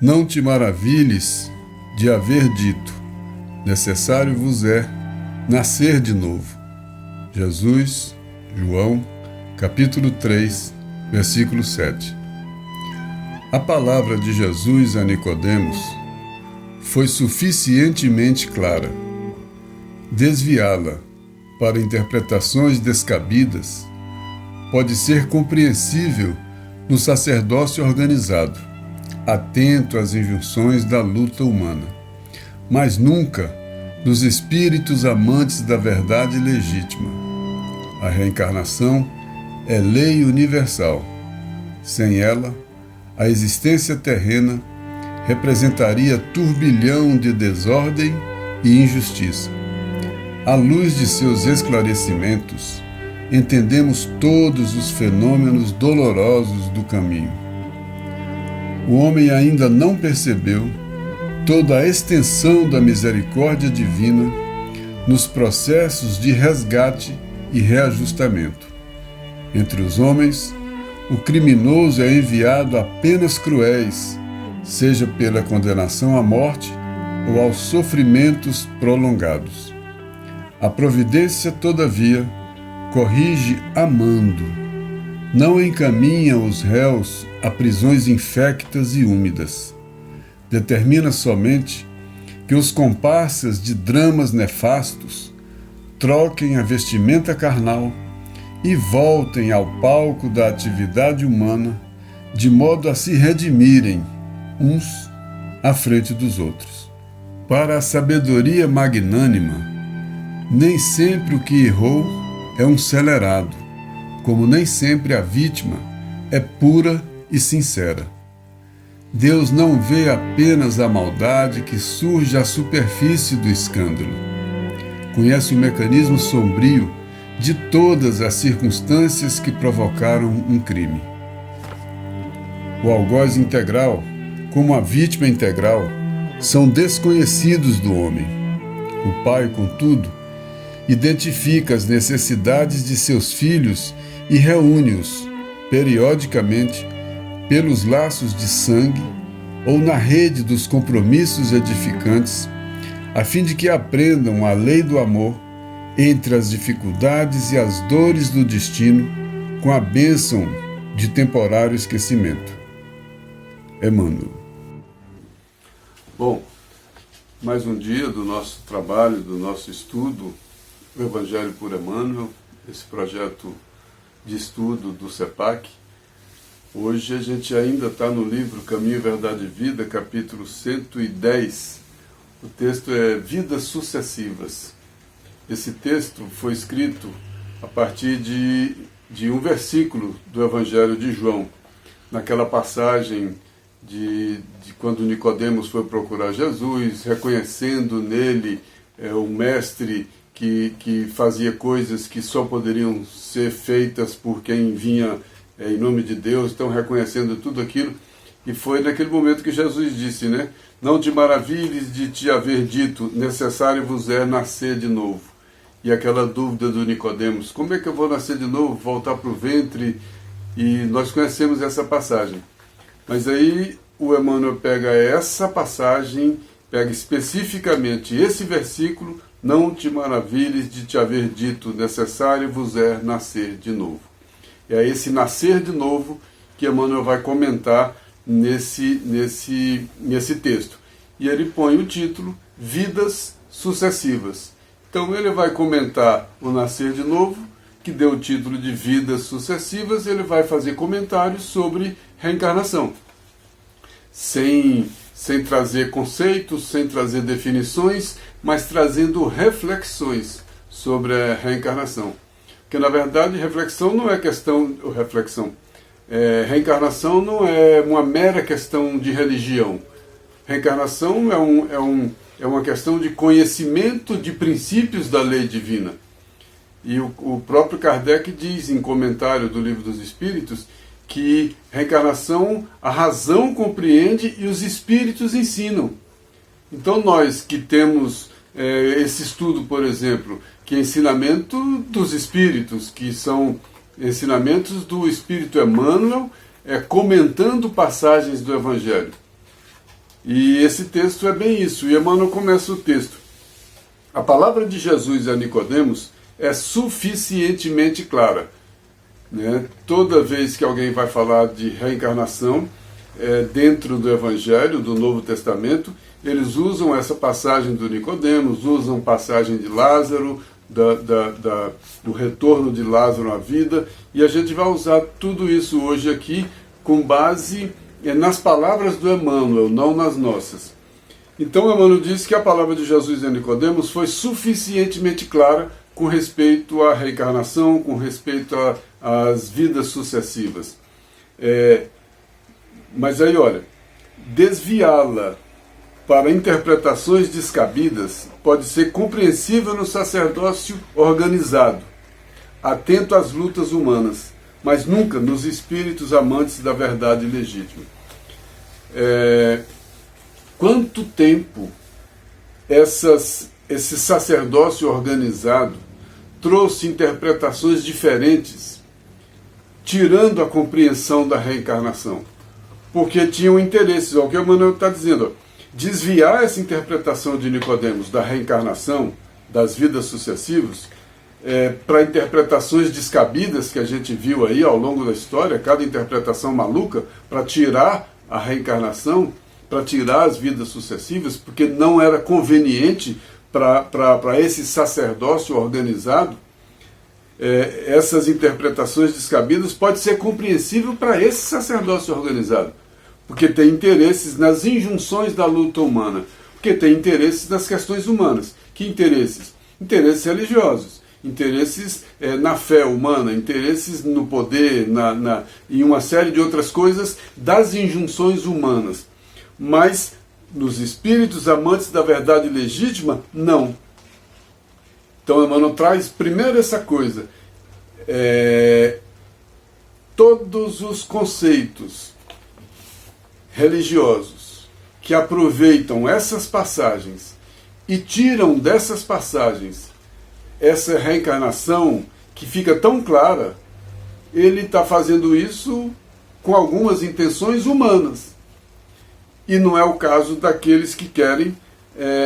Não te maravilhes de haver dito: necessário vos é nascer de novo. Jesus, João, capítulo 3, versículo 7. A palavra de Jesus a Nicodemos foi suficientemente clara. Desviá-la para interpretações descabidas pode ser compreensível no sacerdócio organizado, atento às injunções da luta humana, mas nunca nos espíritos amantes da verdade legítima. A reencarnação é lei universal. Sem ela, a existência terrena representaria turbilhão de desordem e injustiça. À luz de seus esclarecimentos, entendemos todos os fenômenos dolorosos do caminho. O homem ainda não percebeu toda a extensão da misericórdia divina nos processos de resgate e reajustamento. Entre os homens, o criminoso é enviado a penas cruéis, seja pela condenação à morte ou aos sofrimentos prolongados. A providência, todavia, corrige amando. Não encaminha os réus a prisões infectas e úmidas. Determina somente que os comparsas de dramas nefastos troquem a vestimenta carnal e voltem ao palco da atividade humana, de modo a se redimirem uns à frente dos outros. Para a sabedoria magnânima, nem sempre o que errou é um celerado, como nem sempre a vítima é pura e sincera. Deus não vê apenas a maldade que surge à superfície do escândalo. Conhece o mecanismo sombrio de todas as circunstâncias que provocaram um crime. O algoz integral, como a vítima integral, são desconhecidos do homem. O pai, contudo, identifica as necessidades de seus filhos e reúne-os, periodicamente, pelos laços de sangue ou na rede dos compromissos edificantes, a fim de que aprendam a lei do amor entre as dificuldades e as dores do destino, com a bênção de temporário esquecimento. Emmanuel. Bom, mais um dia do nosso trabalho, do nosso estudo, o Evangelho por Emmanuel, esse projeto de estudo do CEPAC. Hoje a gente ainda está no livro Caminho, Verdade e Vida, capítulo 110. O texto é Vidas Sucessivas. Esse texto foi escrito a partir de um versículo do Evangelho de João, naquela passagem de quando Nicodemos foi procurar Jesus, reconhecendo nele o mestre que fazia coisas que só poderiam ser feitas por quem vinha em nome de Deus, então reconhecendo tudo aquilo. E foi naquele momento que Jesus disse, né? Não te maravilhes de te haver dito, necessário vos é nascer de novo. E aquela dúvida do Nicodemos, como é que eu vou nascer de novo, voltar para o ventre? E nós conhecemos essa passagem. Mas aí o Emmanuel pega essa passagem, pega especificamente esse versículo, não te maravilhes de te haver dito, necessário vos é nascer de novo. É esse nascer de novo que Emmanuel vai comentar nesse texto. E ele põe o título, Vidas Sucessivas. Então ele vai comentar o nascer de novo, que deu o título de Vidas Sucessivas, e ele vai fazer comentários sobre reencarnação. Sem trazer conceitos, sem trazer definições, mas trazendo reflexões sobre a reencarnação. Porque, na verdade, reflexão não é questão... reencarnação não é uma mera questão de religião. Reencarnação é uma questão de conhecimento de princípios da lei divina. E o próprio Kardec diz, em comentário do Livro dos Espíritos, que reencarnação a razão compreende e os espíritos ensinam. Então nós que temos esse estudo, por exemplo, que é ensinamento dos espíritos, que são ensinamentos do Espírito Emmanuel, comentando passagens do Evangelho. E esse texto é bem isso, e Emmanuel começa o texto. A palavra de Jesus a Nicodemos é suficientemente clara, né? Toda vez que alguém vai falar de reencarnação, dentro do Evangelho, do Novo Testamento, eles usam essa passagem do Nicodemos, usam passagem de Lázaro, do retorno de Lázaro à vida, e a gente vai usar tudo isso hoje aqui com base nas palavras do Emmanuel, não nas nossas. Então Emmanuel diz que a palavra de Jesus a Nicodemos foi suficientemente clara com respeito à reencarnação, com respeito às vidas sucessivas. Mas aí, olha, desviá-la para interpretações descabidas pode ser compreensível no sacerdócio organizado, atento às lutas humanas, mas nunca nos espíritos amantes da verdade legítima. Quanto tempo esse sacerdócio organizado trouxe interpretações diferentes, tirando a compreensão da reencarnação? Porque tinham interesses, o que o Emmanuel está dizendo, desviar essa interpretação de Nicodemos da reencarnação, das vidas sucessivas, para interpretações descabidas que a gente viu aí ao longo da história, cada interpretação maluca, para tirar a reencarnação, para tirar as vidas sucessivas, porque não era conveniente para esse sacerdócio organizado. Essas interpretações descabidas pode ser compreensível para esse sacerdócio organizado, porque tem interesses nas injunções da luta humana, porque tem interesses nas questões humanas. Que interesses? Interesses religiosos, interesses na fé humana, interesses no poder, e uma série de outras coisas das injunções humanas. Mas nos espíritos amantes da verdade legítima, não. Então Emmanuel traz primeiro essa coisa. Todos os conceitos religiosos que aproveitam essas passagens e tiram dessas passagens essa reencarnação que fica tão clara, ele está fazendo isso com algumas intenções humanas. E não é o caso daqueles que querem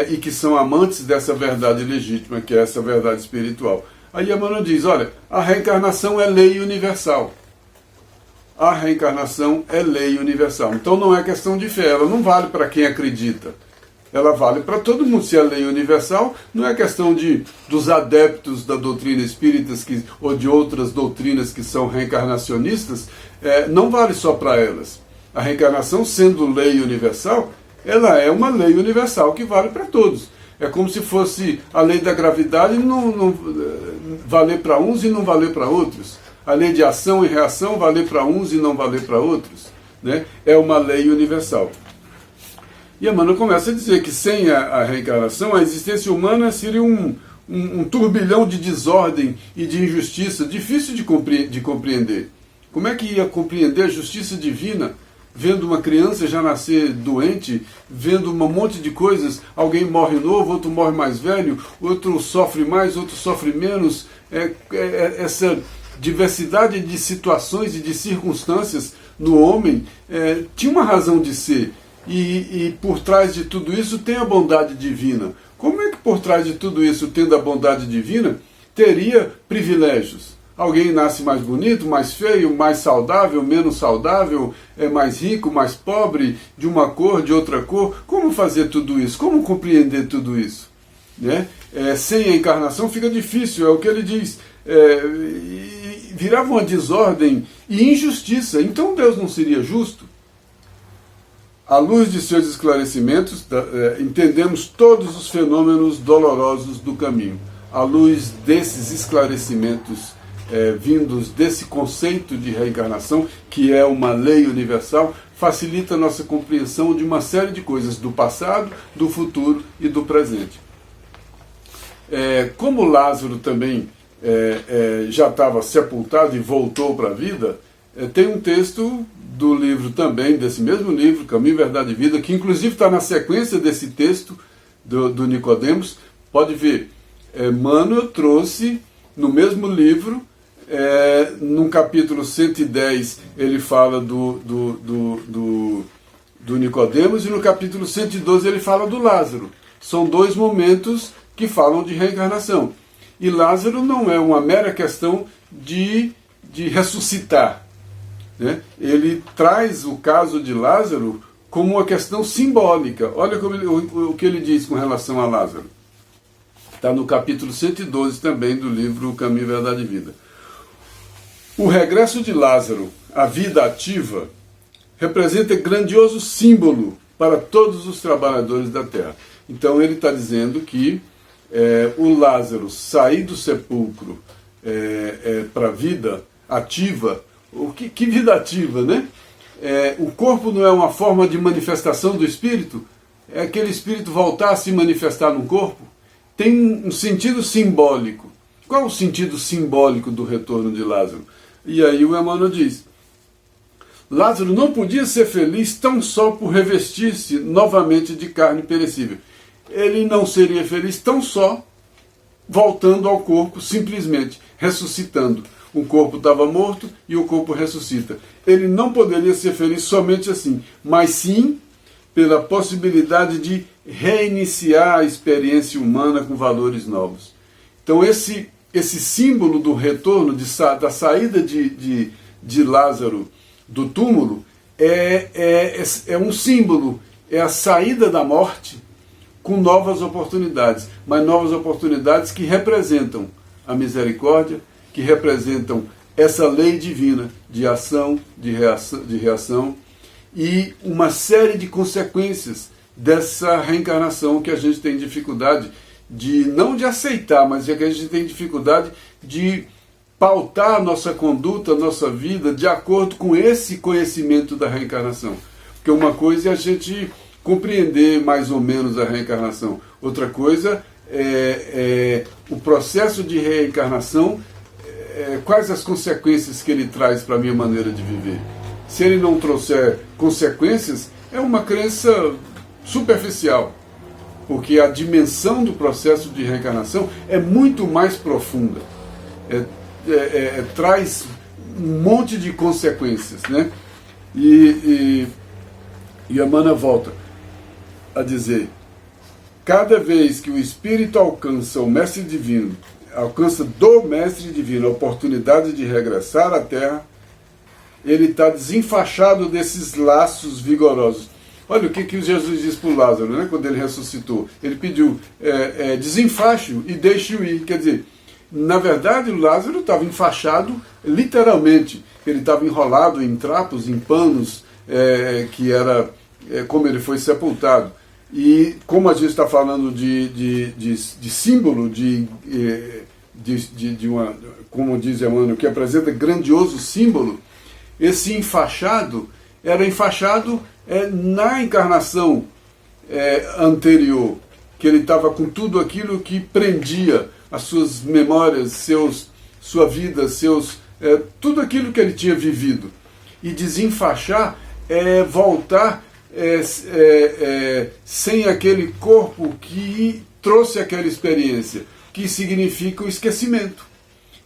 e que são amantes dessa verdade legítima, que é essa verdade espiritual. Aí Emmanuel diz, olha, a reencarnação é lei universal. A reencarnação é lei universal. Então não é questão de fé, ela não vale para quem acredita. Ela vale para todo mundo. Se é lei universal, não é questão dos adeptos da doutrina espírita ou de outras doutrinas que são reencarnacionistas, não vale só para elas. A reencarnação, sendo lei universal, ela é uma lei universal que vale para todos. É como se fosse a lei da gravidade não valer para uns e não valer para outros. A lei de ação e reação valer para uns e não valer para outros, né? É uma lei universal. E Emmanuel começa a dizer que sem a reencarnação, a existência humana seria um turbilhão de desordem e de injustiça, difícil de compreender. Como é que ia compreender a justiça divina, vendo uma criança já nascer doente, vendo um monte de coisas, alguém morre novo, outro morre mais velho, outro sofre mais, outro sofre menos, essa diversidade de situações e de circunstâncias no homem tinha uma razão de ser, e por trás de tudo isso tem a bondade divina. Como é que por trás de tudo isso, tendo a bondade divina, teria privilégios? Alguém nasce mais bonito, mais feio, mais saudável, menos saudável, mais rico, mais pobre, de uma cor, de outra cor. Como fazer tudo isso? Como compreender tudo isso? Né? Sem a encarnação fica difícil, é o que ele diz. Virava uma desordem e injustiça. Então Deus não seria justo? À luz de seus esclarecimentos, entendemos todos os fenômenos dolorosos do caminho. À luz desses esclarecimentos vindos desse conceito de reencarnação, que é uma lei universal, facilita a nossa compreensão de uma série de coisas do passado, do futuro e do presente. Como Lázaro também já estava sepultado e voltou para a vida, tem um texto do livro também, desse mesmo livro, Caminho, Verdade e Vida, que inclusive está na sequência desse texto do Nicodemos. Pode ver, Emmanuel trouxe no mesmo livro No capítulo 110 ele fala do Nicodemos, e no capítulo 112 ele fala do Lázaro. São dois momentos que falam de reencarnação. E Lázaro não é uma mera questão de ressuscitar, né? Ele traz o caso de Lázaro como uma questão simbólica. Olha o que ele diz com relação a Lázaro. Está no capítulo 112 também do livro O Caminho, Verdade e Vida. O regresso de Lázaro à vida ativa representa grandioso símbolo para todos os trabalhadores da terra. Então ele está dizendo que o Lázaro sair do sepulcro para a vida ativa. Que vida ativa, né? O corpo não é uma forma de manifestação do espírito? É aquele espírito voltar a se manifestar no corpo? Tem um sentido simbólico. Qual o sentido simbólico do retorno de Lázaro? E aí o Emmanuel diz: Lázaro não podia ser feliz tão só por revestir-se novamente de carne perecível. Ele não seria feliz tão só voltando ao corpo, simplesmente ressuscitando. O corpo estava morto e o corpo ressuscita. Ele não poderia ser feliz somente assim, mas sim pela possibilidade de reiniciar a experiência humana com valores novos. Então esse símbolo do retorno, da saída de Lázaro do túmulo, é um símbolo, é a saída da morte com novas oportunidades, mas novas oportunidades que representam a misericórdia, que representam essa lei divina de ação, de reação, e uma série de consequências dessa reencarnação que a gente tem dificuldade não de aceitar, mas que a gente tem dificuldade de pautar a nossa conduta, a nossa vida, de acordo com esse conhecimento da reencarnação. Porque uma coisa é a gente compreender mais ou menos a reencarnação, outra coisa é o processo de reencarnação, quais as consequências que ele traz para a minha maneira de viver. Se ele não trouxer consequências, é uma crença superficial, porque a dimensão do processo de reencarnação é muito mais profunda, traz um monte de consequências, né? E Emmanuel volta a dizer: cada vez que o espírito alcança o mestre divino, alcança do mestre divino a oportunidade de regressar à Terra, ele está desenfaixado desses laços vigorosos. Olha o que Jesus disse para o Lázaro, né, quando ele ressuscitou. Ele pediu: desenfaixe-o e deixe-o ir. Quer dizer, na verdade o Lázaro estava enfaixado literalmente. Ele estava enrolado em trapos, em panos, que era como ele foi sepultado. E como a gente está falando de símbolo, como diz Emmanuel, que apresenta grandioso símbolo, esse enfaixado era enfaixado na encarnação anterior, que ele estava com tudo aquilo que prendia as suas memórias, sua vida, tudo aquilo que ele tinha vivido. E desenfaixar é voltar sem aquele corpo que trouxe aquela experiência, que significa o esquecimento.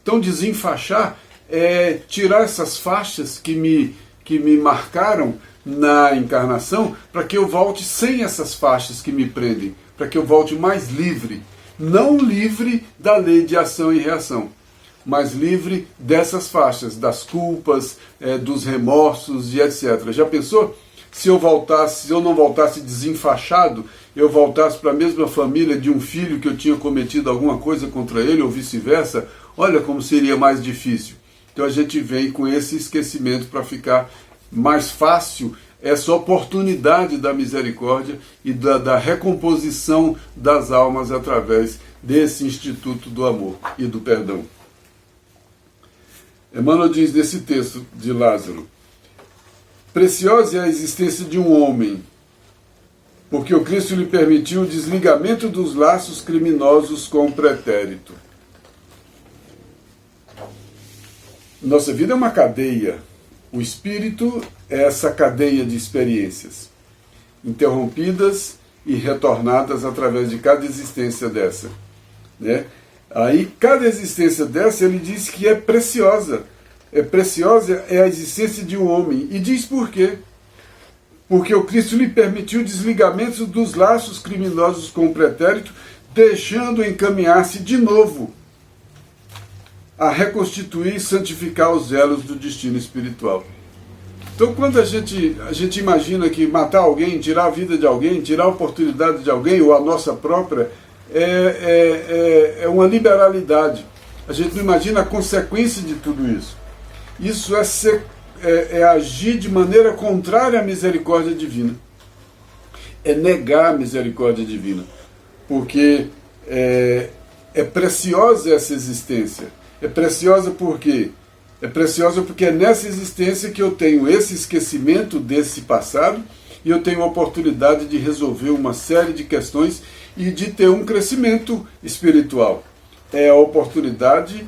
Então desenfaixar é tirar essas faixas que me marcaram na encarnação, para que eu volte sem essas faixas que me prendem, para que eu volte mais livre, não livre da lei de ação e reação, mas livre dessas faixas, das culpas, dos remorsos e etc. Já pensou? Se eu não voltasse desenfaixado, eu voltasse para a mesma família de um filho que eu tinha cometido alguma coisa contra ele, ou vice-versa, olha como seria mais difícil. Então a gente vem com esse esquecimento para ficar mais fácil essa oportunidade da misericórdia e da recomposição das almas através desse instituto do amor e do perdão. Emmanuel diz nesse texto de Lázaro: preciosa é a existência de um homem, porque o Cristo lhe permitiu o desligamento dos laços criminosos com o pretérito. Nossa vida é uma cadeia. O espírito é essa cadeia de experiências, interrompidas e retornadas através de cada existência dessa, né? Aí, cada existência dessa, ele diz que é preciosa. É preciosa é a existência de um homem. E diz por quê? Porque o Cristo lhe permitiu o desligamento dos laços criminosos com o pretérito, deixando encaminhar-se de novo a reconstituir e santificar os elos do destino espiritual. Então, quando a gente imagina que matar alguém, tirar a vida de alguém, tirar a oportunidade de alguém, ou a nossa própria, é uma liberalidade. A gente não imagina a consequência de tudo isso. Isso é agir de maneira contrária à misericórdia divina. É negar a misericórdia divina. Porque é preciosa essa existência. É preciosa por quê? É preciosa porque é nessa existência que eu tenho esse esquecimento desse passado e eu tenho a oportunidade de resolver uma série de questões e de ter um crescimento espiritual. É a oportunidade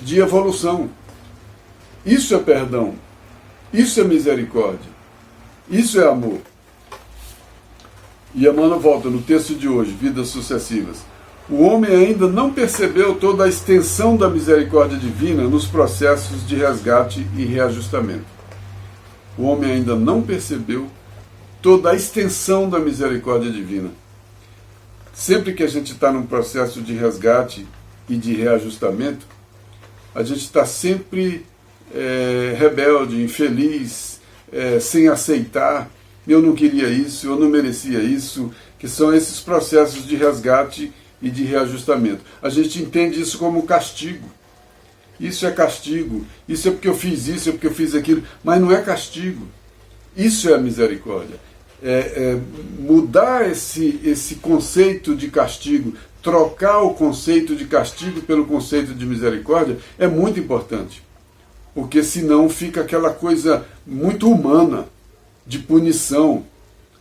de evolução. Isso é perdão. Isso é misericórdia. Isso é amor. E Emmanuel volta no texto de hoje, Vidas Sucessivas. O homem ainda não percebeu toda a extensão da misericórdia divina nos processos de resgate e reajustamento. O homem ainda não percebeu toda a extensão da misericórdia divina. Sempre que a gente está num processo de resgate e de reajustamento, a gente está sempre rebelde, infeliz, sem aceitar, eu não queria isso, eu não merecia isso, que são esses processos de resgate e de reajustamento. A gente entende isso como castigo. Isso é castigo, isso é porque eu fiz isso, é porque eu fiz aquilo, mas não é castigo. Isso é a misericórdia. Mudar esse conceito de castigo, trocar o conceito de castigo pelo conceito de misericórdia é muito importante. Porque senão fica aquela coisa muito humana, de punição,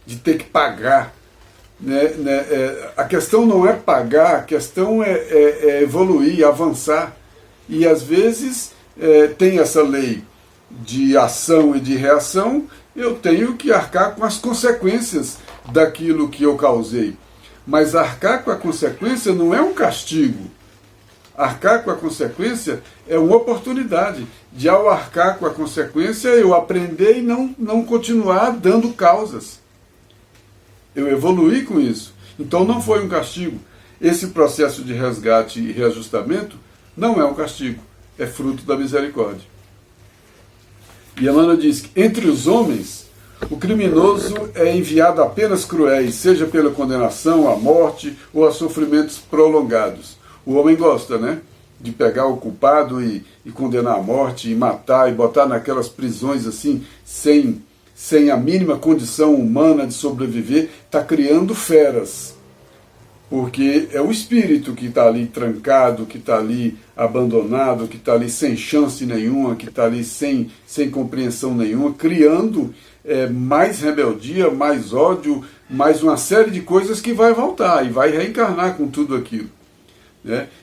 de ter que pagar. A questão não é pagar, a questão é evoluir, avançar. E às vezes tem essa lei de ação e de reação, eu tenho que arcar com as consequências daquilo que eu causei. Mas arcar com a consequência não é um castigo. Arcar com a consequência é uma oportunidade de, ao arcar com a consequência, eu aprender e não continuar dando causas. Eu evoluí com isso. Então não foi um castigo. Esse processo de resgate e reajustamento não é um castigo, é fruto da misericórdia. E Emmanuel diz que entre os homens, o criminoso é enviado a penas cruéis, seja pela condenação à morte ou a sofrimentos prolongados. O homem gosta, né? De pegar o culpado e condenar à morte, e matar, e botar naquelas prisões assim, sem a mínima condição humana de sobreviver, está criando feras. Porque é o espírito que está ali trancado, que está ali abandonado, que está ali sem chance nenhuma, que está ali sem compreensão nenhuma, criando mais rebeldia, mais ódio, mais uma série de coisas que vai voltar e vai reencarnar com tudo aquilo.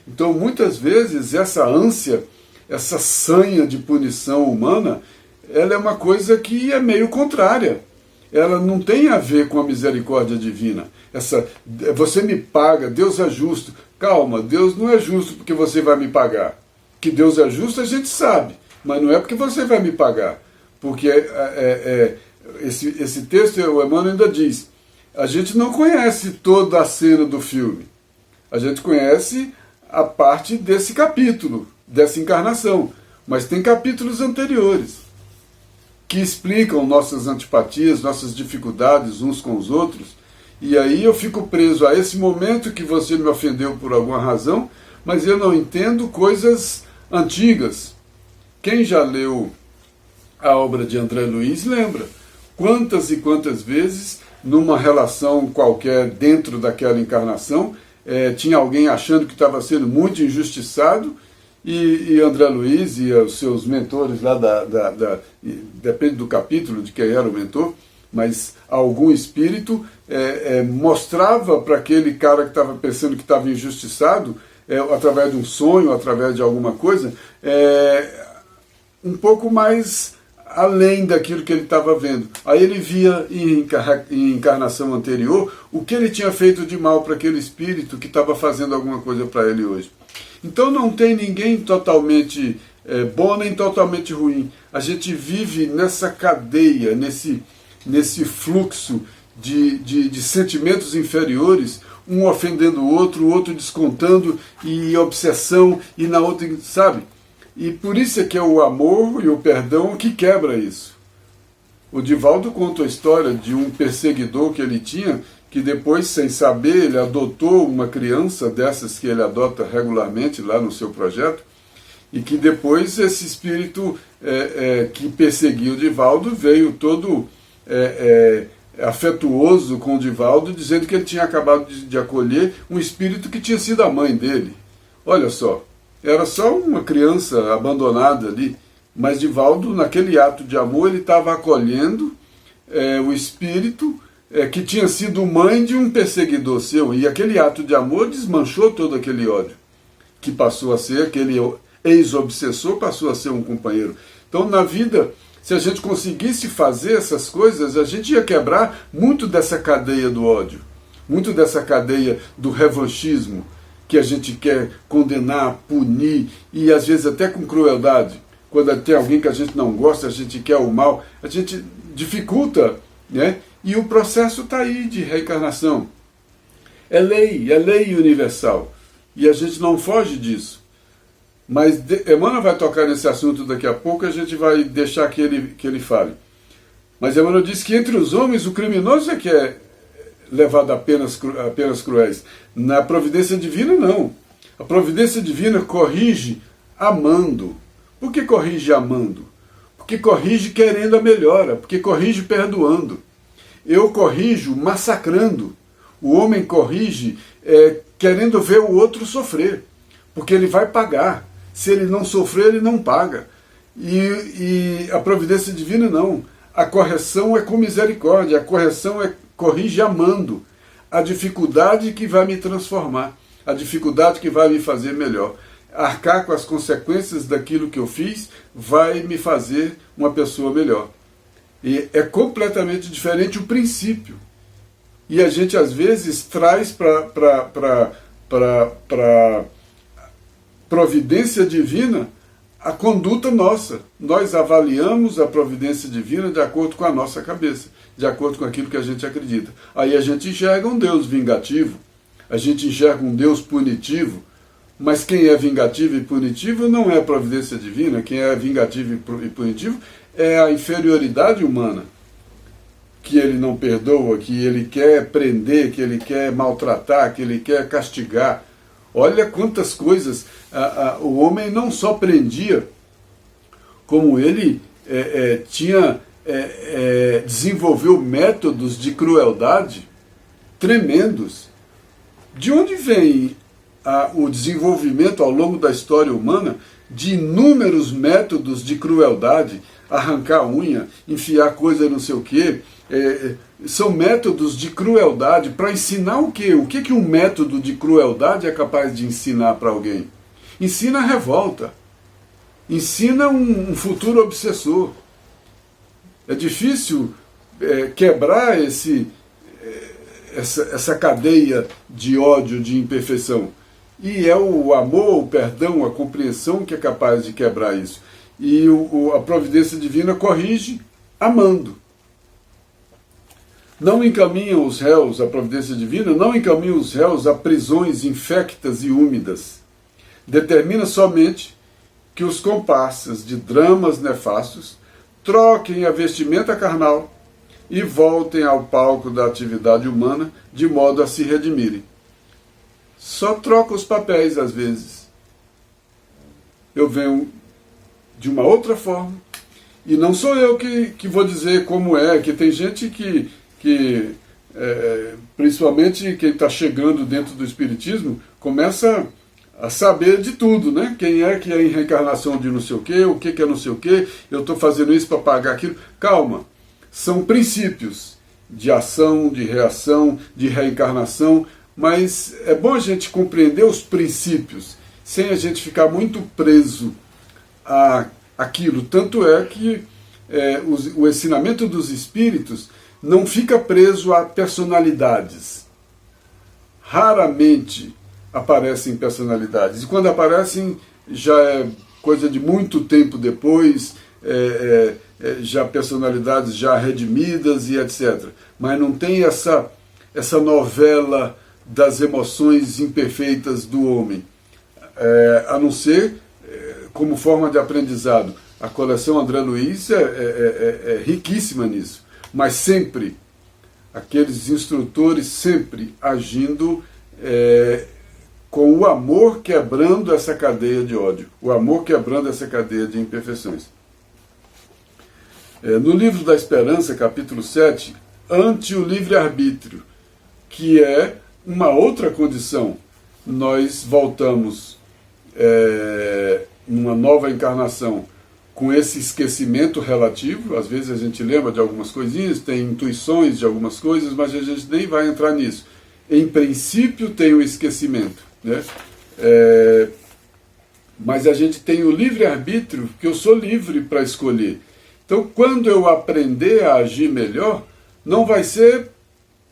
Então, muitas vezes, essa ânsia, essa sanha de punição humana, ela é uma coisa que é meio contrária. Ela não tem a ver com a misericórdia divina. Você me paga, Deus é justo. Calma, Deus não é justo porque você vai me pagar. Que Deus é justo a gente sabe, mas não é porque você vai me pagar. Porque esse texto, o Emmanuel ainda diz, a gente não conhece toda a cena do filme. A gente conhece a parte desse capítulo, dessa encarnação, mas tem capítulos anteriores que explicam nossas antipatias, nossas dificuldades uns com os outros, e aí eu fico preso a esse momento que você me ofendeu por alguma razão, mas eu não entendo coisas antigas. Quem já leu a obra de André Luiz lembra quantas e quantas vezes, numa relação qualquer dentro daquela encarnação, tinha alguém achando que estava sendo muito injustiçado, e André Luiz e os seus mentores lá, depende do capítulo de quem era o mentor, mas algum espírito mostrava para aquele cara que estava pensando que estava injustiçado, através de um sonho, através de alguma coisa, um pouco mais além daquilo que ele estava vendo. Aí ele via em encarnação anterior o que ele tinha feito de mal para aquele espírito que estava fazendo alguma coisa para ele hoje. Então não tem ninguém totalmente bom nem totalmente ruim. A gente vive nessa cadeia, nesse fluxo de sentimentos inferiores, um ofendendo o outro descontando, e obsessão, e na outra, sabe? E por isso é que é o amor e o perdão que quebra isso. O Divaldo conta a história de um perseguidor que ele tinha, que depois, sem saber, ele adotou uma criança dessas que ele adota regularmente lá no seu projeto, e que depois esse espírito que perseguia o Divaldo veio todo afetuoso com o Divaldo, dizendo que ele tinha acabado de acolher um espírito que tinha sido a mãe dele. Olha só, era só uma criança abandonada ali, mas Divaldo, naquele ato de amor, ele estava acolhendo o espírito que tinha sido mãe de um perseguidor seu, e aquele ato de amor desmanchou todo aquele ódio, que passou a ser, aquele ex-obsessor passou a ser um companheiro. Então, na vida, se a gente conseguisse fazer essas coisas, a gente ia quebrar muito dessa cadeia do ódio, muito dessa cadeia do revanchismo, que a gente quer condenar, punir, e às vezes até com crueldade. Quando tem alguém que a gente não gosta, a gente quer o mal, a gente dificulta, né? E o processo está aí de reencarnação. É lei universal. E a gente não foge disso. Mas Emmanuel vai tocar nesse assunto daqui a pouco, a gente vai deixar que ele fale. Mas Emmanuel diz que entre os homens o criminoso é que é levado a penas cruéis. Na providência divina, não. A providência divina corrige amando. Por que corrige amando? Porque corrige querendo a melhora, porque corrige perdoando. Eu corrijo massacrando. O homem corrige querendo ver o outro sofrer, porque ele vai pagar. Se ele não sofrer, ele não paga. E a providência divina não. A correção é com misericórdia, a correção corrige amando. A dificuldade que vai me transformar, a dificuldade que vai me fazer melhor. Arcar com as consequências daquilo que eu fiz vai me fazer uma pessoa melhor. E é completamente diferente o princípio. E a gente às vezes traz para providência divina a conduta nossa. Nós avaliamos a providência divina de acordo com a nossa cabeça, de acordo com aquilo que a gente acredita. Aí a gente enxerga um Deus vingativo, a gente enxerga um Deus punitivo, mas quem é vingativo e punitivo não é a providência divina. Quem é vingativo e punitivo é a inferioridade humana, que ele não perdoa, que ele quer prender, que ele quer maltratar, que ele quer castigar. Olha quantas coisas o homem não só prendia, como ele desenvolveu métodos de crueldade tremendos. De onde vem o desenvolvimento ao longo da história humana de inúmeros métodos de crueldade? Arrancar unha, enfiar coisa não sei o quê, são métodos de crueldade para ensinar o quê? O que um método de crueldade é capaz de ensinar para alguém? Ensina a revolta, ensina um futuro obsessor. É difícil quebrar essa cadeia de ódio, de imperfeição. E é o amor, o perdão, a compreensão que é capaz de quebrar isso. E a providência divina corrige amando. Não encaminham os réus, a providência divina não encaminha os réus a prisões infectas e úmidas. Determina somente que os comparsas de dramas nefastos troquem a vestimenta carnal e voltem ao palco da atividade humana de modo a se redimirem. Só troca os papéis às vezes. Eu venho de uma outra forma, e não sou eu que vou dizer como é, que tem gente que principalmente quem está chegando dentro do Espiritismo, começa a saber de tudo, né? Quem é que é em reencarnação de não sei o que é não sei o que, eu estou fazendo isso para pagar aquilo. Calma, são princípios de ação, de reação, de reencarnação, mas é bom a gente compreender os princípios, sem a gente ficar muito preso àquilo. Tanto é que o ensinamento dos espíritos não fica preso a personalidades. Raramente aparecem personalidades. E quando aparecem, já é coisa de muito tempo depois, já personalidades já redimidas e etc. Mas não tem essa novela das emoções imperfeitas do homem. A não ser como forma de aprendizado. A coleção André Luiz é riquíssima nisso, mas sempre, aqueles instrutores sempre agindo com o amor quebrando essa cadeia de ódio, o amor quebrando essa cadeia de imperfeições. No livro da Esperança, capítulo 7, ante o livre-arbítrio, que é uma outra condição, nós voltamos numa nova encarnação com esse esquecimento relativo. Às vezes a gente lembra de algumas coisinhas, tem intuições de algumas coisas, mas a gente nem vai entrar nisso. Em princípio tem o esquecimento, né? Mas a gente tem o livre-arbítrio, que eu sou livre para escolher. Então, quando eu aprender a agir melhor, não vai ser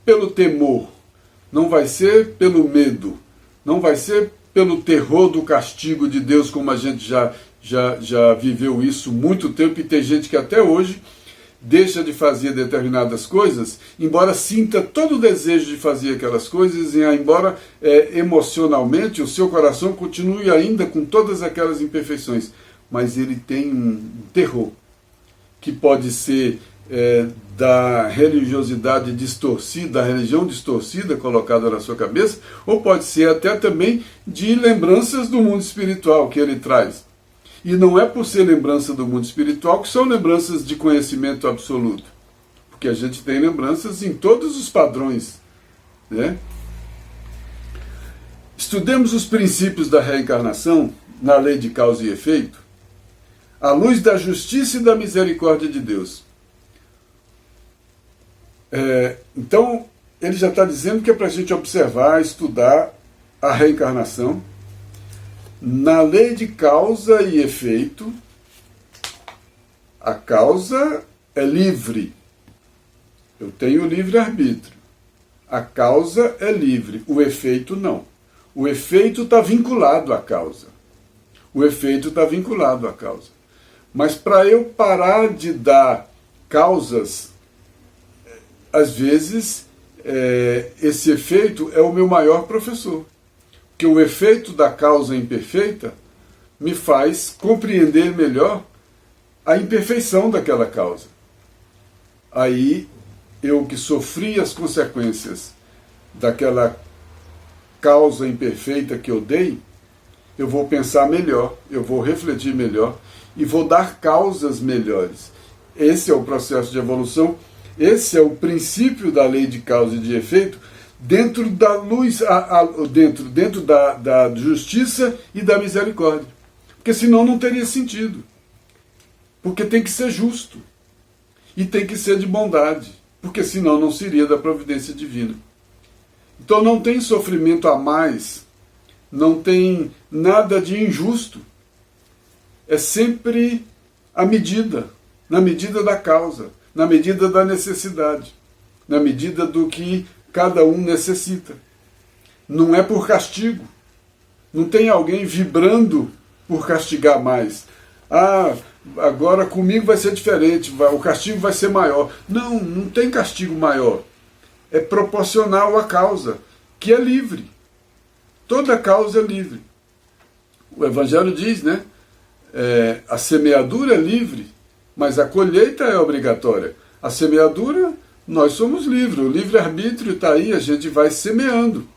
pelo temor, não vai ser pelo medo, não vai ser pelo terror do castigo de Deus, como a gente já viveu isso muito tempo, e tem gente que até hoje deixa de fazer determinadas coisas, embora sinta todo o desejo de fazer aquelas coisas, e embora emocionalmente o seu coração continue ainda com todas aquelas imperfeições, mas ele tem um terror, que pode ser da religiosidade distorcida, da religião distorcida colocada na sua cabeça, ou pode ser até também de lembranças do mundo espiritual que ele traz. E não é por ser lembrança do mundo espiritual que são lembranças de conhecimento absoluto, porque a gente tem lembranças em todos os padrões, né? Estudemos os princípios da reencarnação na lei de causa e efeito, à luz da justiça e da misericórdia de Deus. Então, ele já está dizendo que é para a gente observar, estudar a reencarnação na lei de causa e efeito. A causa é livre. Eu tenho livre-arbítrio. A causa é livre, o efeito não. O efeito está vinculado à causa. O efeito está vinculado à causa. Mas para eu parar de dar causas, às vezes, esse efeito é o meu maior professor. Porque o efeito da causa imperfeita me faz compreender melhor a imperfeição daquela causa. Aí, eu que sofri as consequências daquela causa imperfeita que eu dei, eu vou pensar melhor, eu vou refletir melhor e vou dar causas melhores. Esse é o processo de evolução, esse é o princípio da lei de causa e de efeito, dentro da luz, dentro da justiça e da misericórdia. Porque senão não teria sentido. Porque tem que ser justo. E tem que ser de bondade. Porque senão não seria da providência divina. Então não tem sofrimento a mais, não tem nada de injusto. É sempre a medida, na medida da causa, na medida da necessidade, na medida do que cada um necessita. Não é por castigo. Não tem alguém vibrando por castigar mais. Agora comigo vai ser diferente, o castigo vai ser maior. Não, não tem castigo maior. É proporcional à causa, que é livre. Toda causa é livre. O Evangelho diz, né? A semeadura é livre, mas a colheita é obrigatória. A semeadura, nós somos livres, o livre-arbítrio está aí, a gente vai semeando.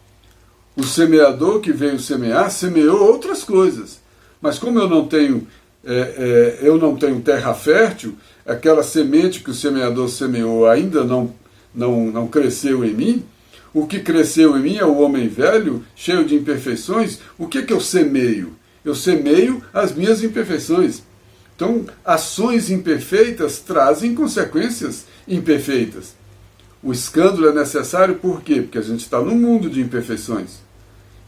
O semeador que veio semear, semeou outras coisas. Mas como eu não tenho terra fértil, aquela semente que o semeador semeou ainda não cresceu em mim, o que cresceu em mim é o homem velho, cheio de imperfeições. O que eu semeio? Eu semeio as minhas imperfeições. Então, ações imperfeitas trazem consequências imperfeitas. O escândalo é necessário por quê? Porque a gente está num mundo de imperfeições.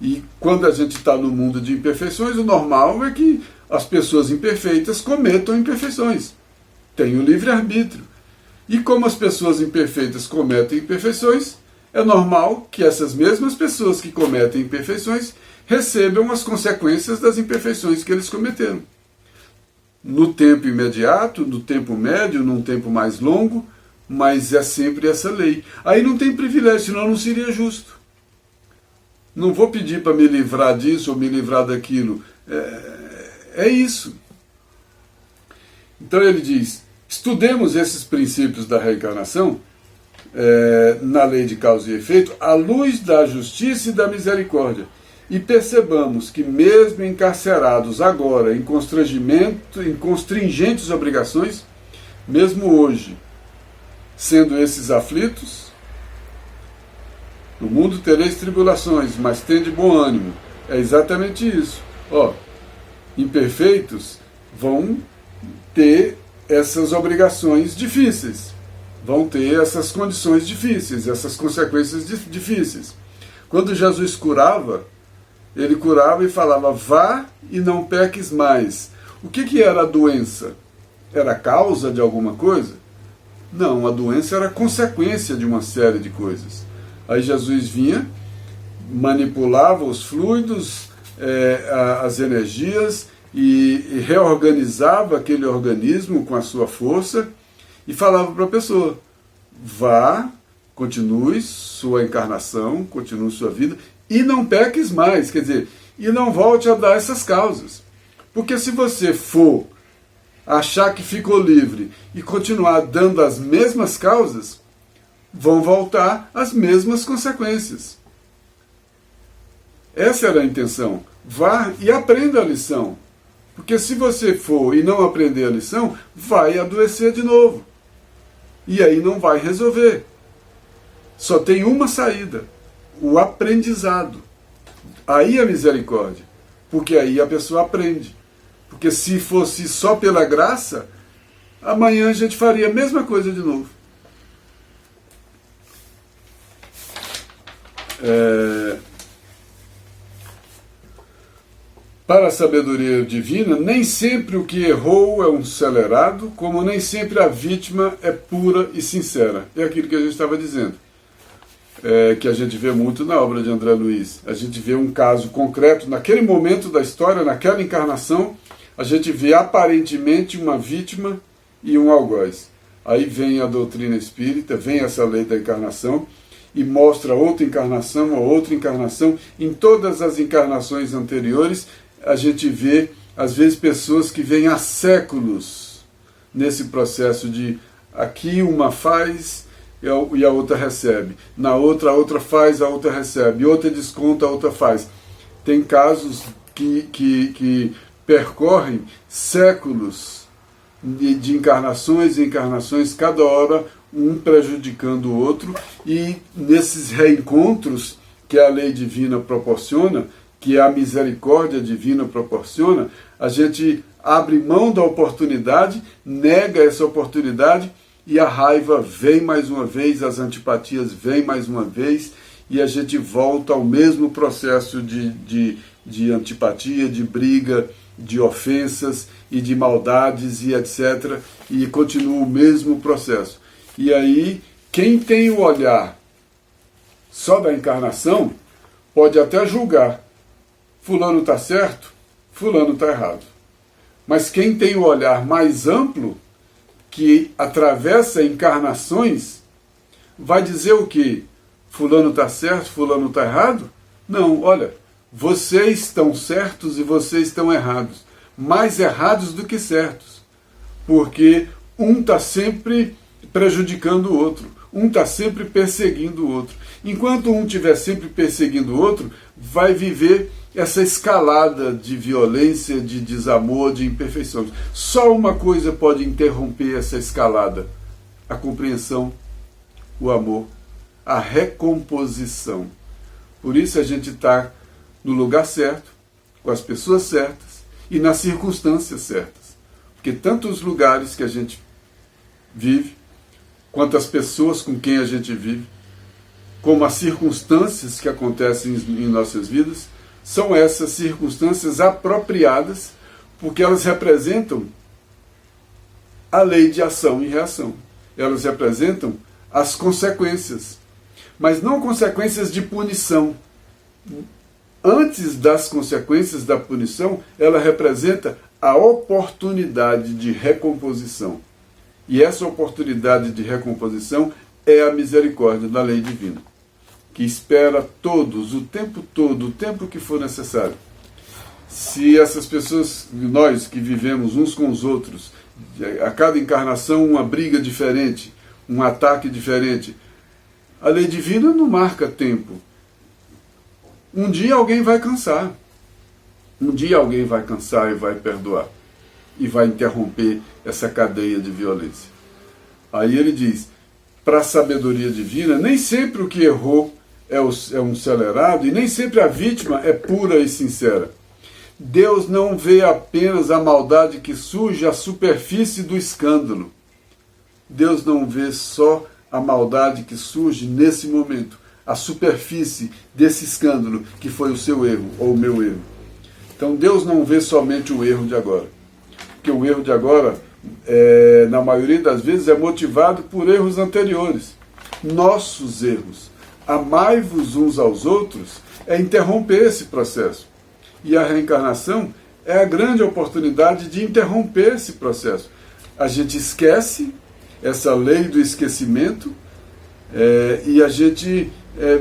E quando a gente está no mundo de imperfeições, o normal é que as pessoas imperfeitas cometam imperfeições. tem o livre-arbítrio. E como as pessoas imperfeitas cometem imperfeições, é normal que essas mesmas pessoas que cometem imperfeições recebam as consequências das imperfeições que eles cometeram. No tempo imediato, no tempo médio, num tempo mais longo, mas é sempre essa lei. Aí não tem privilégio, senão não seria justo. Não vou pedir para me livrar disso ou me livrar daquilo. É isso. Então ele diz, estudemos esses princípios da reencarnação na lei de causa e efeito, à luz da justiça e da misericórdia, e percebamos que mesmo encarcerados agora em constrangimento, em constringentes obrigações, mesmo hoje, sendo esses aflitos, no mundo tereis tribulações, mas tende bom ânimo. É exatamente isso. Imperfeitos vão ter essas obrigações difíceis, vão ter essas condições difíceis, essas consequências difíceis. Quando Jesus curava, ele curava e falava, vá e não peques mais. O que era a doença? Era causa de alguma coisa? Não, a doença era consequência de uma série de coisas. Aí Jesus vinha, manipulava os fluidos, as energias, e reorganizava aquele organismo com a sua força e falava para a pessoa, vá, continue sua encarnação, continue sua vida, e não peques mais, quer dizer, e não volte a dar essas causas. Porque se você for achar que ficou livre e continuar dando as mesmas causas, vão voltar as mesmas consequências. Essa era a intenção. Vá e aprenda a lição. Porque se você for e não aprender a lição, vai adoecer de novo. E aí não vai resolver. Só tem uma saída, o aprendizado. Aí a misericórdia. Porque aí a pessoa aprende. Porque se fosse só pela graça, amanhã a gente faria a mesma coisa de novo. Para a sabedoria divina, nem sempre o que errou é um celerado, como nem sempre a vítima é pura e sincera. É aquilo que a gente estava dizendo, que a gente vê muito na obra de André Luiz. A gente vê um caso concreto, naquele momento da história, naquela encarnação, a gente vê aparentemente uma vítima e um algoz. Aí vem a doutrina espírita, vem essa lei da encarnação, e mostra outra encarnação. Em todas as encarnações anteriores, a gente vê, às vezes, pessoas que vêm há séculos nesse processo de aqui uma faz e a outra recebe. Na outra, a outra faz, a outra recebe. Outra desconta, a outra faz. Tem casos que percorrem séculos de encarnações e encarnações, cada hora um prejudicando o outro, e nesses reencontros que a lei divina proporciona, que a misericórdia divina proporciona, a gente abre mão da oportunidade, nega essa oportunidade, e a raiva vem mais uma vez, as antipatias vêm mais uma vez, e a gente volta ao mesmo processo de antipatia, de briga, de ofensas e de maldades e etc. E continua o mesmo processo. E aí, quem tem o olhar só da encarnação, pode até julgar. Fulano está certo, fulano está errado. Mas quem tem o olhar mais amplo, que atravessa encarnações, vai dizer o quê? Fulano está certo, fulano está errado? Não, olha, vocês estão certos e vocês estão errados. Mais errados do que certos. Porque um está sempre prejudicando o outro. Um está sempre perseguindo o outro. Enquanto um estiver sempre perseguindo o outro, vai viver essa escalada de violência, de desamor, de imperfeições. Só uma coisa pode interromper essa escalada: a compreensão, o amor, a recomposição. Por isso a gente está no lugar certo, com as pessoas certas e nas circunstâncias certas. Porque tanto os lugares que a gente vive, quanto as pessoas com quem a gente vive, como as circunstâncias que acontecem em nossas vidas, são essas circunstâncias apropriadas, porque elas representam a lei de ação e reação. Elas representam as consequências, mas não consequências de punição. Antes das consequências da punição, ela representa a oportunidade de recomposição. E essa oportunidade de recomposição é a misericórdia da lei divina, que espera todos, o tempo todo, o tempo que for necessário. Se essas pessoas, nós que vivemos uns com os outros, a cada encarnação uma briga diferente, um ataque diferente, a lei divina não marca tempo. Um dia alguém vai cansar. Um dia alguém vai cansar e vai perdoar. E vai interromper essa cadeia de violência. Aí ele diz, para a sabedoria divina, nem sempre o que errou é um acelerado e nem sempre a vítima é pura e sincera. Deus não vê apenas a maldade que surge à superfície do escândalo. Deus não vê só a maldade que surge nesse momento, a superfície desse escândalo que foi o seu erro ou o meu erro. Então Deus não vê somente o erro de agora, porque o erro de agora, na maioria das vezes, é motivado por erros anteriores. Nossos erros, amai-vos uns aos outros, é interromper esse processo. E a reencarnação é a grande oportunidade de interromper esse processo. A gente esquece essa lei do esquecimento e a gente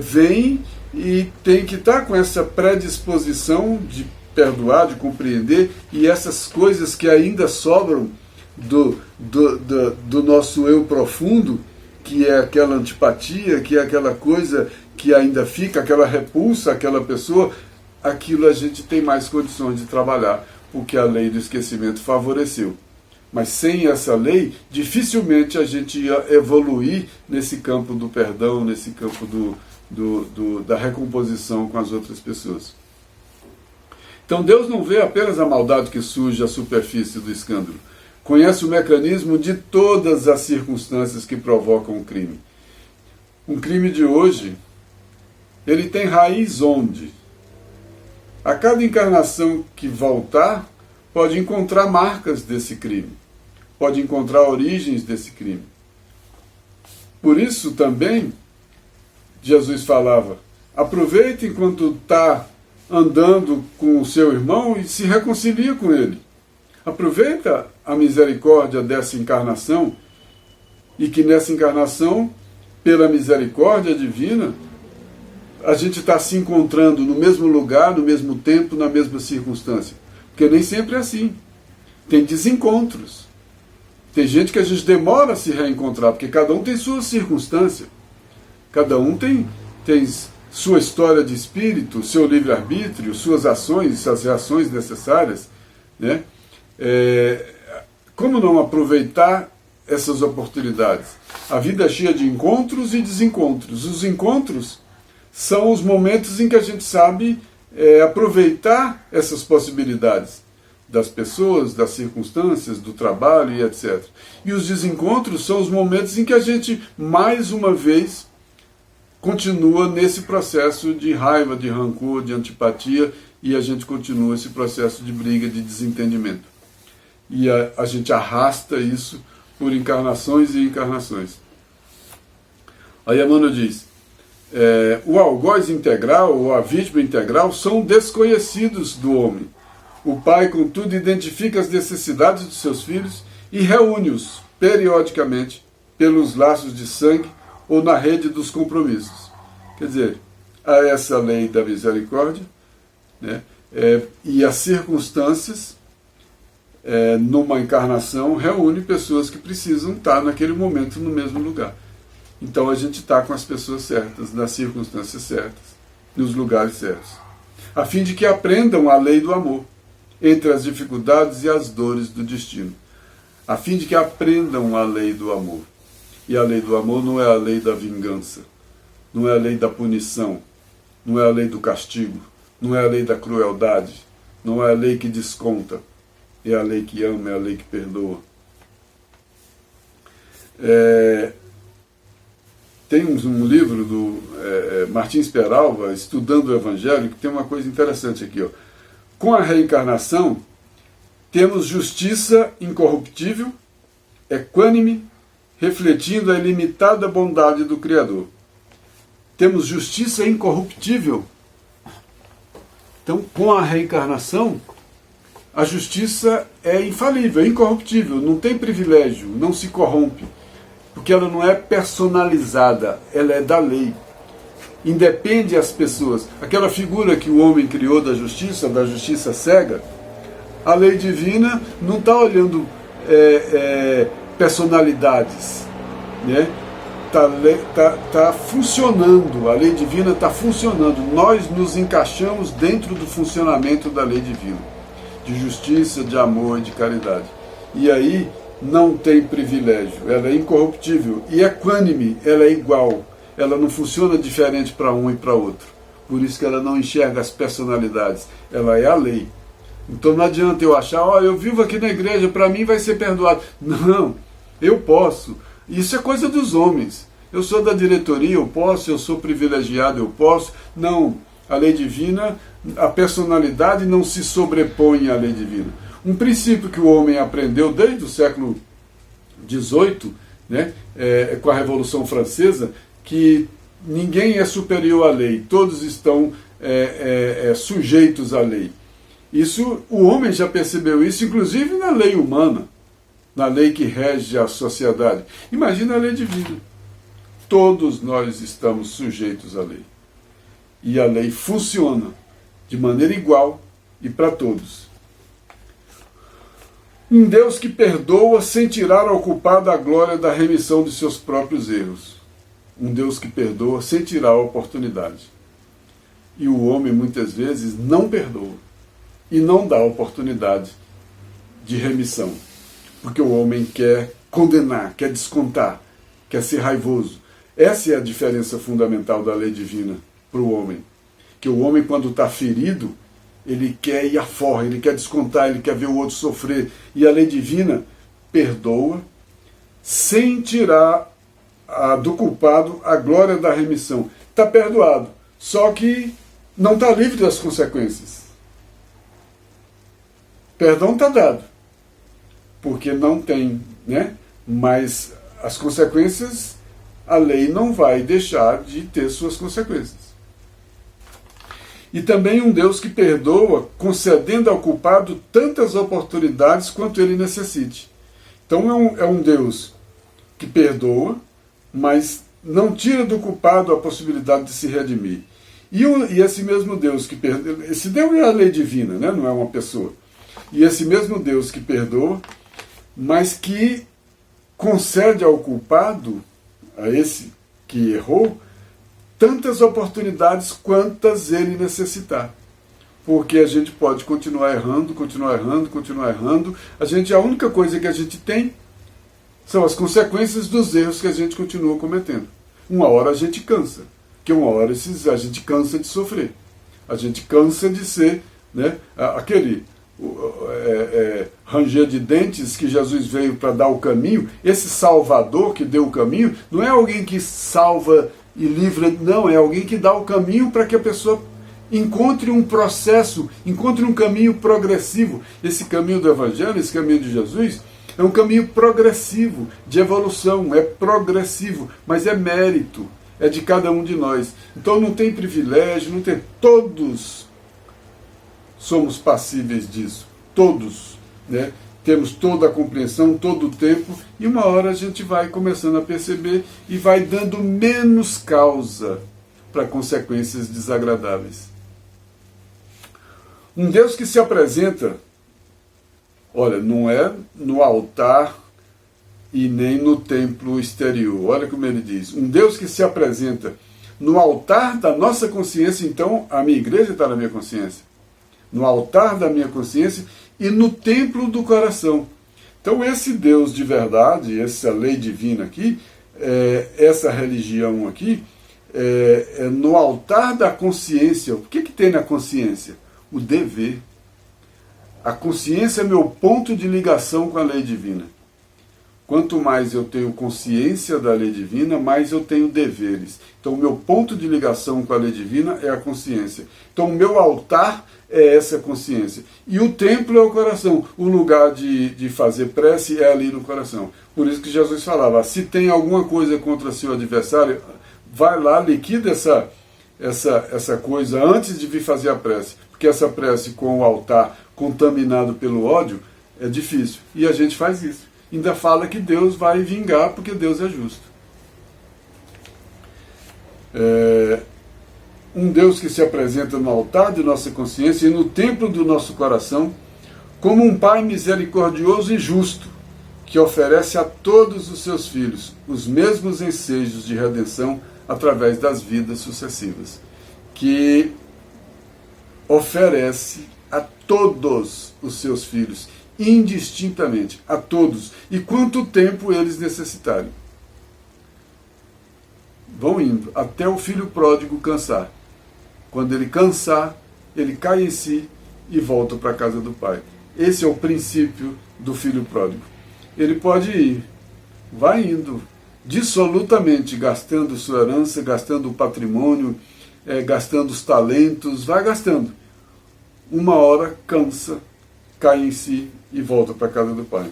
vem e tem que estar com essa predisposição de perdoar, de compreender, e essas coisas que ainda sobram do nosso eu profundo, que é aquela antipatia, que é aquela coisa que ainda fica, aquela repulsa àquela pessoa, aquilo a gente tem mais condições de trabalhar, porque a lei do esquecimento favoreceu. Mas sem essa lei, dificilmente a gente ia evoluir nesse campo do perdão, nesse campo da recomposição com as outras pessoas. Então Deus não vê apenas a maldade que surge à superfície do escândalo. Conhece o mecanismo de todas as circunstâncias que provocam o crime. Um crime de hoje, ele tem raiz onde? A cada encarnação que voltar, pode encontrar marcas desse crime, pode encontrar origens desse crime. Por isso também, Jesus falava, aproveite enquanto está andando com o seu irmão e se reconcilia com ele. Aproveita a misericórdia dessa encarnação e que nessa encarnação, pela misericórdia divina, a gente está se encontrando no mesmo lugar, no mesmo tempo, na mesma circunstância. Porque nem sempre é assim. Tem desencontros. Tem gente que a gente demora a se reencontrar, porque cada um tem sua circunstância. Cada um tem sua história de espírito, seu livre-arbítrio, suas ações, suas reações necessárias. Né? Como não aproveitar essas oportunidades? A vida é cheia de encontros e desencontros. Os encontros são os momentos em que a gente sabe aproveitar essas possibilidades das pessoas, das circunstâncias, do trabalho e etc. E os desencontros são os momentos em que a gente, mais uma vez, continua nesse processo de raiva, de rancor, de antipatia, e a gente continua esse processo de briga, de desentendimento. E a gente arrasta isso por encarnações e encarnações. Aí Emmanuel diz, o algoz integral ou a vítima integral são desconhecidos do homem. O pai, contudo, identifica as necessidades dos seus filhos e reúne-os periodicamente pelos laços de sangue ou na rede dos compromissos. Quer dizer, há essa lei da misericórdia, né, e as circunstâncias, numa encarnação, reúne pessoas que precisam estar naquele momento no mesmo lugar. Então a gente está com as pessoas certas, nas circunstâncias certas, nos lugares certos, a fim de que aprendam a lei do amor, entre as dificuldades e as dores do destino, a fim de que aprendam a lei do amor. E a lei do amor não é a lei da vingança, não é a lei da punição, não é a lei do castigo, não é a lei da crueldade, não é a lei que desconta, é a lei que ama, é a lei que perdoa. Tem um livro do Martins Peralva, Estudando o Evangelho, que tem uma coisa interessante aqui. Ó. Com a reencarnação, temos justiça incorruptível, equânime, refletindo a ilimitada bondade do Criador. Temos justiça incorruptível. Então, com a reencarnação, a justiça é infalível, é incorruptível, não tem privilégio, não se corrompe, porque ela não é personalizada, ela é da lei. Independe as pessoas. Aquela figura que o homem criou da justiça cega, a lei divina não está olhando personalidades, né? Tá funcionando, a lei divina está funcionando, nós nos encaixamos dentro do funcionamento da lei divina, de justiça, de amor e de caridade. E aí não tem privilégio, ela é incorruptível e equânime, ela é igual, ela não funciona diferente para um e para outro, por isso que ela não enxerga as personalidades, ela é a lei. Então não adianta eu achar, eu vivo aqui na igreja, para mim vai ser perdoado. Não, eu posso. Isso é coisa dos homens. Eu sou da diretoria, eu posso, eu sou privilegiado, eu posso. Não, a lei divina, a personalidade não se sobrepõe à lei divina. Um princípio que o homem aprendeu desde o século XVIII, né, com a Revolução Francesa, que ninguém é superior à lei, todos estão sujeitos à lei. Isso, o homem já percebeu isso, inclusive na lei humana, na lei que rege a sociedade. Imagina a lei divina. Todos nós estamos sujeitos à lei. E a lei funciona de maneira igual e para todos. Um Deus que perdoa sem tirar ao culpado a glória da remissão de seus próprios erros. Um Deus que perdoa sem tirar a oportunidade. E o homem muitas vezes não perdoa. E não dá oportunidade de remissão. Porque o homem quer condenar, quer descontar, quer ser raivoso. Essa é a diferença fundamental da lei divina para o homem. Que o homem, quando está ferido, ele quer ir à forra, ele quer descontar, ele quer ver o outro sofrer. E a lei divina perdoa sem tirar do culpado a glória da remissão. Está perdoado, só que não está livre das consequências. Perdão está dado, porque não tem, né? Mas as consequências, a lei não vai deixar de ter suas consequências. E também um Deus que perdoa, concedendo ao culpado tantas oportunidades quanto ele necessite. Então é um Deus que perdoa, mas não tira do culpado a possibilidade de se redimir. E esse mesmo Deus que perdoa, esse Deus é a lei divina, né? Não é uma pessoa. E esse mesmo Deus que perdoa, mas que concede ao culpado, a esse que errou, tantas oportunidades quantas ele necessitar. Porque a gente pode continuar errando, continuar errando, continuar errando. A única coisa que a gente tem são as consequências dos erros que a gente continua cometendo. Uma hora a gente cansa, que uma hora a gente cansa de sofrer. A gente cansa de ser, né, aquele ranger de dentes que Jesus veio para dar o caminho. Esse Salvador que deu o caminho não é alguém que salva e livra, não, é alguém que dá o caminho para que a pessoa encontre um processo, encontre um caminho progressivo. Esse caminho do Evangelho, esse caminho de Jesus, é um caminho progressivo, de evolução, é progressivo, mas é mérito, é de cada um de nós. Então não tem privilégio, não tem, todos somos passíveis disso, todos, né? Temos toda a compreensão, todo o tempo, e uma hora a gente vai começando a perceber e vai dando menos causa para consequências desagradáveis. Um Deus que se apresenta, olha, não é no altar e nem no templo exterior. Olha como ele diz, um Deus que se apresenta no altar da nossa consciência. Então a minha igreja está na minha consciência, no altar da minha consciência e no templo do coração. Então esse Deus de verdade, essa lei divina aqui, essa religião aqui, é no altar da consciência. O que tem na consciência? O dever. A consciência é meu ponto de ligação com a lei divina. Quanto mais eu tenho consciência da lei divina, mais eu tenho deveres. Então, o meu ponto de ligação com a lei divina é a consciência. Então, o meu altar é essa consciência. E o templo é o coração. O lugar de fazer prece é ali no coração. Por isso que Jesus falava, se tem alguma coisa contra seu adversário, vai lá, liquida essa coisa antes de vir fazer a prece. Porque essa prece com o altar contaminado pelo ódio é difícil. E a gente faz isso. Ainda fala que Deus vai vingar porque Deus é justo. Um Deus que se apresenta no altar de nossa consciência e no templo do nosso coração como um Pai misericordioso e justo, que oferece a todos os seus filhos os mesmos ensejos de redenção através das vidas sucessivas, que oferece a todos os seus filhos, indistintamente, a todos, e quanto tempo eles necessitarem. Vão indo, até o filho pródigo cansar. Quando ele cansar, ele cai em si e volta para a casa do pai. Esse é o princípio do filho pródigo. Ele pode ir, vai indo, dissolutamente, gastando sua herança, gastando o patrimônio, gastando os talentos, vai gastando. Uma hora cansa, cai em si e volta para a casa do pai.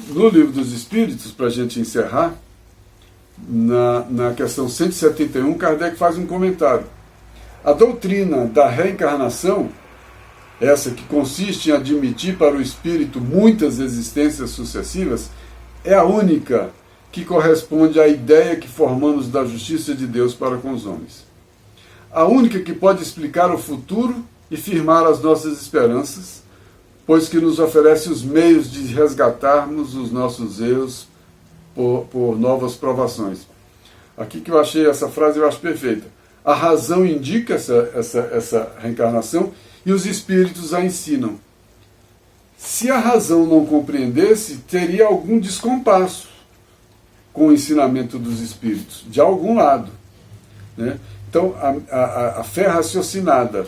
No Livro dos Espíritos, para a gente encerrar, na questão 171, Kardec faz um comentário. A doutrina da reencarnação, essa que consiste em admitir para o espírito muitas existências sucessivas, é a única que corresponde à ideia que formamos da justiça de Deus para com os homens. A única que pode explicar o futuro e firmar as nossas esperanças, pois que nos oferece os meios de resgatarmos os nossos erros por novas provações. Aqui que eu achei essa frase, eu acho perfeita. A razão indica essa reencarnação e os espíritos a ensinam. Se a razão não compreendesse, teria algum descompasso com o ensinamento dos espíritos, de algum lado, né? Então, a fé raciocinada,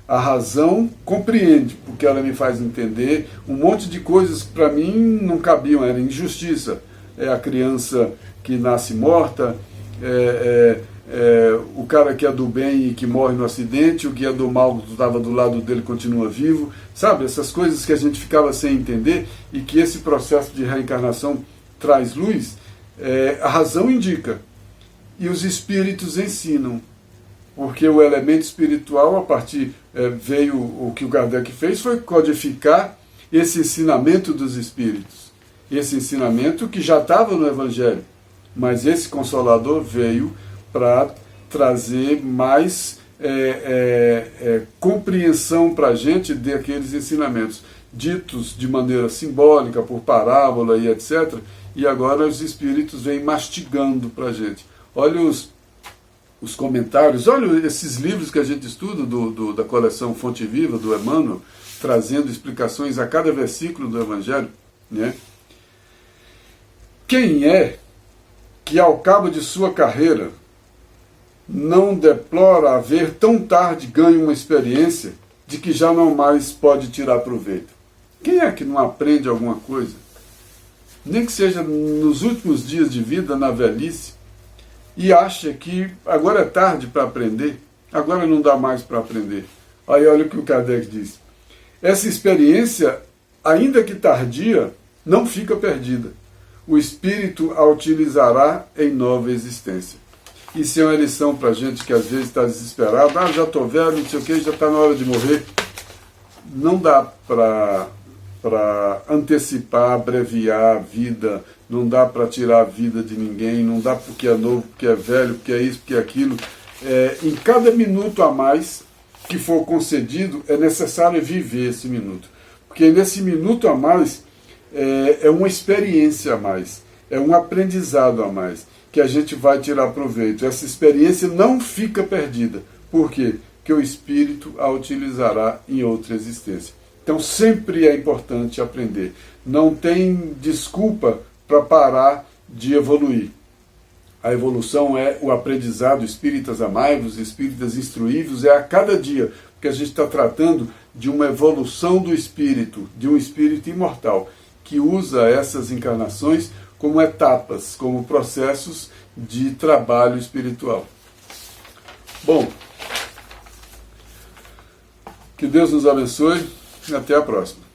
a razão compreende, porque ela me faz entender um monte de coisas que para mim não cabiam, era injustiça. É a criança que nasce morta, o cara que é do bem e que morre no acidente, o que é do mal que estava do lado dele continua vivo, sabe? Essas coisas que a gente ficava sem entender e que esse processo de reencarnação traz luz, a razão indica e os espíritos ensinam. Porque o elemento espiritual, a partir veio o que o Kardec fez, foi codificar esse ensinamento dos espíritos. Esse ensinamento que já estava no Evangelho, mas esse Consolador veio para trazer mais compreensão para a gente daqueles ensinamentos, ditos de maneira simbólica, por parábola e etc. E agora os espíritos vêm mastigando para a gente. Olha os comentários, olha esses livros que a gente estuda da coleção Fonte Viva, do Emmanuel, trazendo explicações a cada versículo do Evangelho, né? Quem é que ao cabo de sua carreira não deplora haver tão tarde ganho uma experiência de que já não mais pode tirar proveito? Quem é que não aprende alguma coisa? Nem que seja nos últimos dias de vida, na velhice, e acha que agora é tarde para aprender, agora não dá mais para aprender. Aí olha o que o Kardec diz. Essa experiência, ainda que tardia, não fica perdida. O espírito a utilizará em nova existência. Isso é uma lição para a gente que às vezes está desesperado. Já estou velho, não sei o que, já está na hora de morrer. Não dá para antecipar, abreviar a vida, não dá para tirar a vida de ninguém, não dá porque é novo, porque é velho, porque é isso, porque é aquilo. Em cada minuto a mais que for concedido, é necessário viver esse minuto. Porque nesse minuto a mais, é uma experiência a mais, é um aprendizado a mais, que a gente vai tirar proveito. Essa experiência não fica perdida. Por quê? Porque o Espírito a utilizará em outra existência. Então sempre é importante aprender. Não tem desculpa para parar de evoluir. A evolução é o aprendizado, espíritas amai-vos, espíritas instruí-vos, é a cada dia. que a gente está tratando de uma evolução do espírito, de um espírito imortal, que usa essas encarnações como etapas, como processos de trabalho espiritual. Bom, que Deus nos abençoe e até a próxima.